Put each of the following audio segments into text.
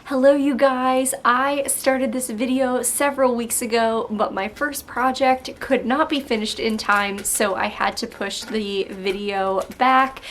Hello you guys! I started this video several weeks ago, but my first project could not be finished in time, so I had to push the video back.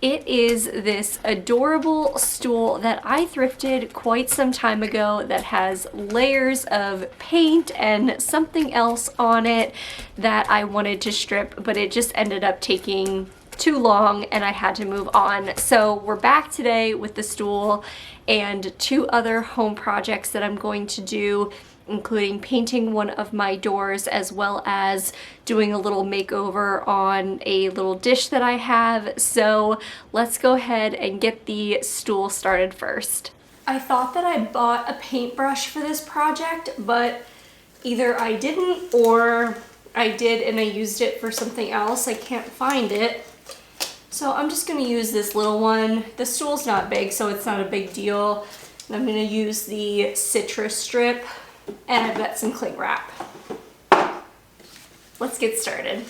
It is this adorable stool that I thrifted quite some time ago that has layers of paint and something else on it that I wanted to strip, but it just ended up taking too long and I had to move on. So we're back today with the stool and two other home projects that I'm going to do, including painting one of my doors as well as doing a little makeover on a little dish that I have. So let's go ahead and get the stool started first. I thought that I bought a paintbrush for this project, but either I didn't or I did and I used it for something else. I can't find it. So I'm just going to use this little one. The stool's not big, so it's not a big deal. And I'm going to use the citrus strip, and I've got some cling wrap. Let's get started.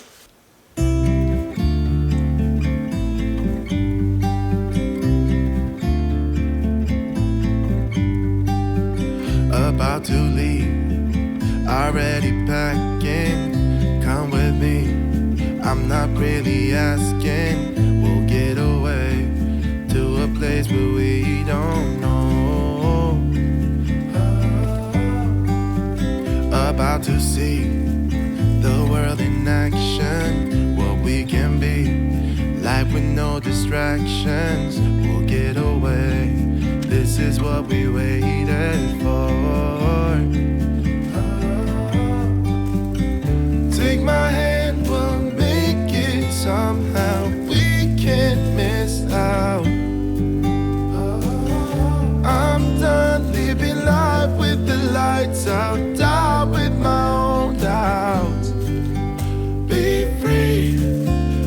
About to leave, already packing. Come with me, I'm not really asking. We'll get away to a place where we don't know. About to see the world in action, what we can be, life with no distractions. We'll get away, this is what we waited for. Take my hand, we'll make it somehow. We can't miss out. I'm done living life with the lights out, down with my own doubts. Be free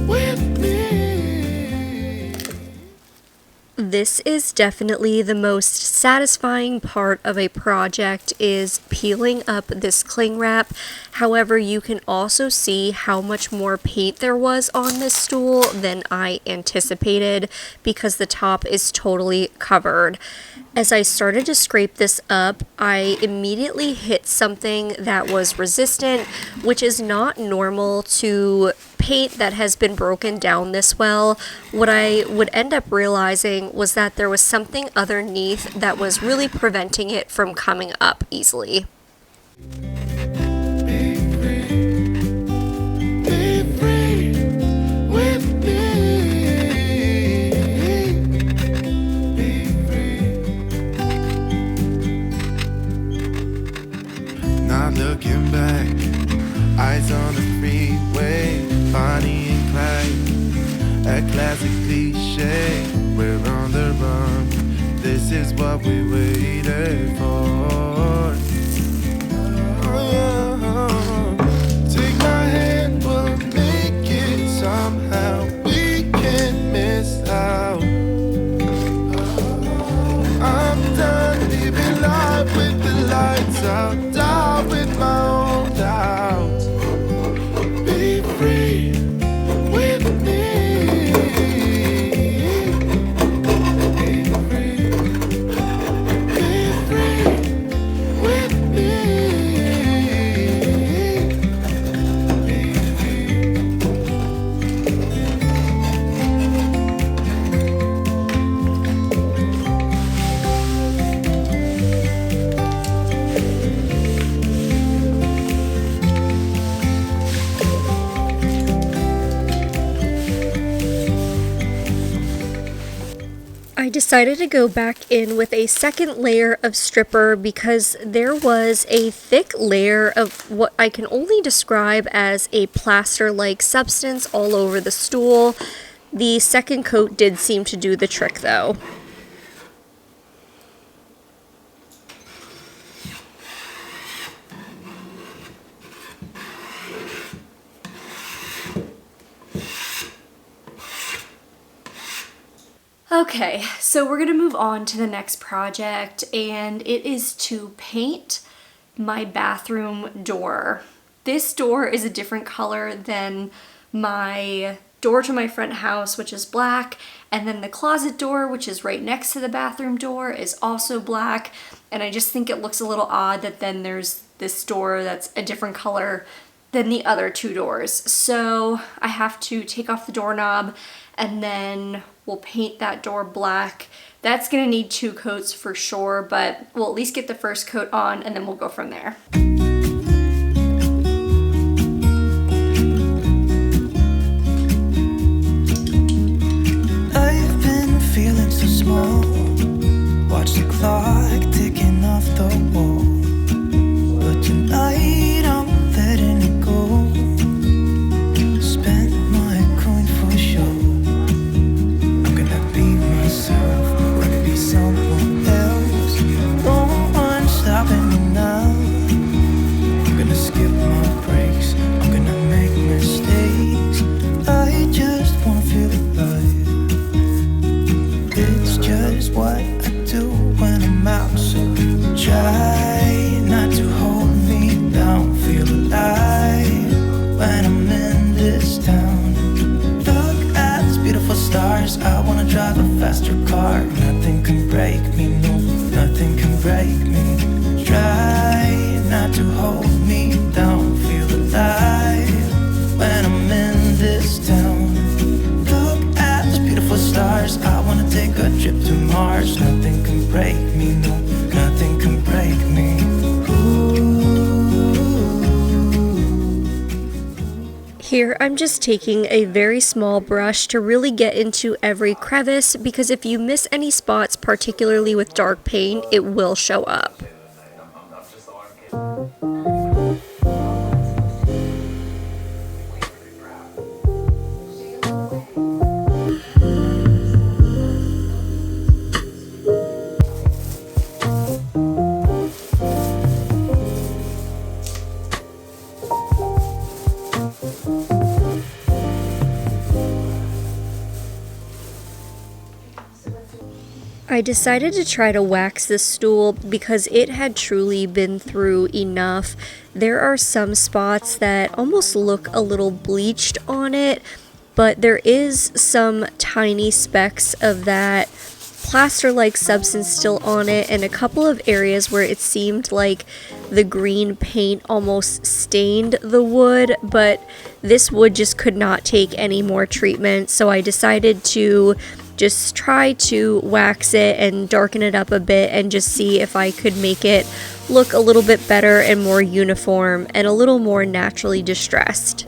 with me. This is definitely the most satisfying part of a project, is peeling up this cling wrap. However, you can also see how much more paint there was on this stool than I anticipated because the top is totally covered. As I started to scrape this up, I immediately hit something that was resistant, which is not normal to paint that has been broken down this well. What I would end up realizing was that there was something underneath that was really preventing it from coming up easily. Not looking back, eyes on the freeway, Bonnie and Clyde, a classic cliche. We're on the run, this is what we waited for. Oh, yeah. Take my hand, we'll make it somehow. We can't miss out. I'm done living life with the lights out, down with my own doubts. Be free with me. Be free. Be free with me. Be I decided to go back in with a second layer of stripper because there was a thick layer of what I can only describe as a plaster-like substance all over the stool. The second coat did seem to do the trick though. Okay, so we're gonna move on to the next project, and it is to paint my bathroom door. This door is a different color than my door to my front house, which is black, and then the closet door, which is right next to the bathroom door, is also black. And I just think it looks a little odd that then there's this door that's a different color than the other two doors. So I have to take off the doorknob and then we'll paint that door black. That's gonna need 2 coats for sure, but we'll at least get the first coat on and then we'll go from there. I've been feeling so small. Watch the clock ticking off the wall. But tonight I'm letting it go. Spent my coin for sure. I'm gonna be myself, or I could be someone else. No one's stopping me now. I'm gonna skip my breaks, I'm gonna make mistakes. I just wanna feel alive. It's just what I do when I'm out, so try not to hold me down. Feel alive when I'm in this town. Look at these beautiful stars. I wanna drive a faster car. Nothing can break me, no, nothing can break me. Try not to hold me down. Feel alive when I'm in this town. Look at these beautiful stars. I wanna take a trip to Mars. Nothing can break me, no, nothing can break me. Here I'm just taking a very small brush to really get into every crevice, because if you miss any spots, particularly with dark paint, it will show up. I decided to try to wax this stool because it had truly been through enough. There are some spots that almost look a little bleached on it, but there is some tiny specks of that plaster-like substance still on it, and a couple of areas where it seemed like the green paint almost stained the wood, but this wood just could not take any more treatment, so I decided to just try to wax it and darken it up a bit and just see if I could make it look a little bit better and more uniform and a little more naturally distressed.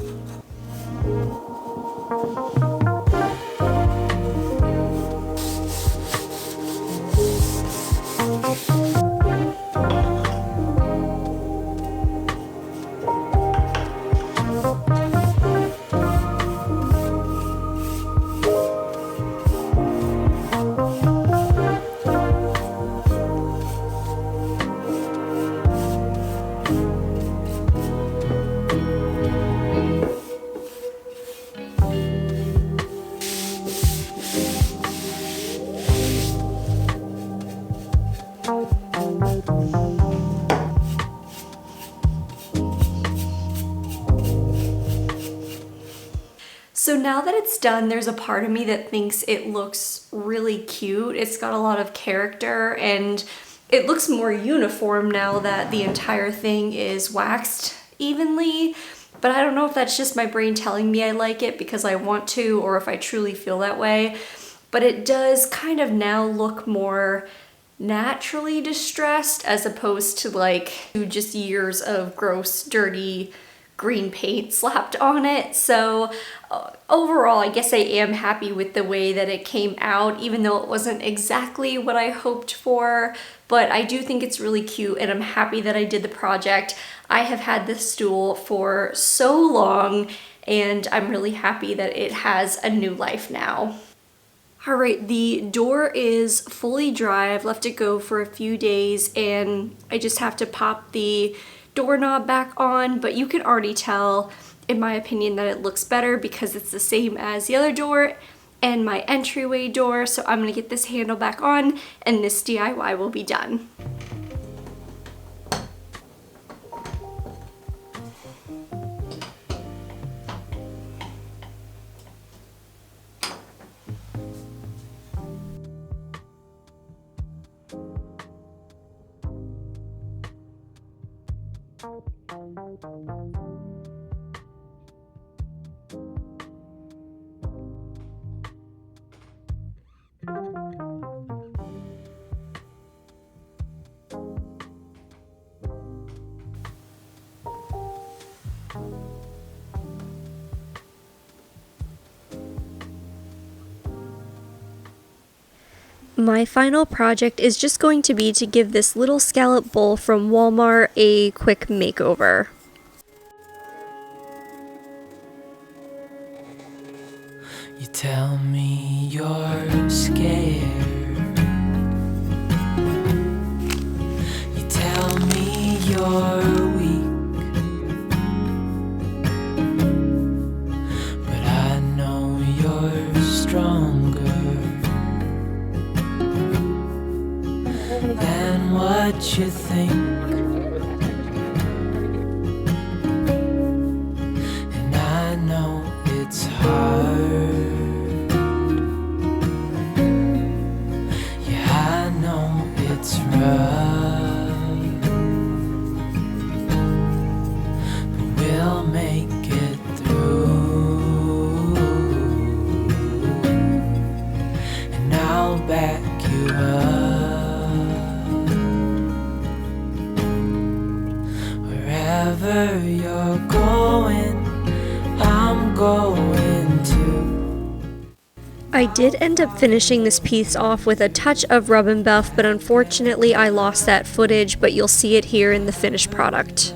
So now that it's done, there's a part of me that thinks it looks really cute. It's got a lot of character and it looks more uniform now that the entire thing is waxed evenly. But I don't know if that's just my brain telling me I like it because I want to, or if I truly feel that way. But it does kind of now look more naturally distressed as opposed to like just years of gross, dirty green paint slapped on it. So overall, I guess I am happy with the way that it came out, even though it wasn't exactly what I hoped for. But I do think it's really cute and I'm happy that I did the project. I have had this stool for so long and I'm really happy that it has a new life now. All right, the door is fully dry. I've left it go for a few days and I just have to pop the doorknob back on, but you can already tell, in my opinion, that it looks better because it's the same as the other door and my entryway door. So I'm gonna get this handle back on and this DIY will be done. My final project is just going to be to give this little scallop bowl from Walmart a quick makeover. You tell me you're scared. You tell me you're weak, but I know you're stronger than what you think. And I know it's hard. Yeah, I know it's rough, but we'll make it through, and I'll back you up. Wherever you're going, I'm going too. I did end up finishing this piece off with a touch of rub and buff, but unfortunately I lost that footage, but you'll see it here in the finished product.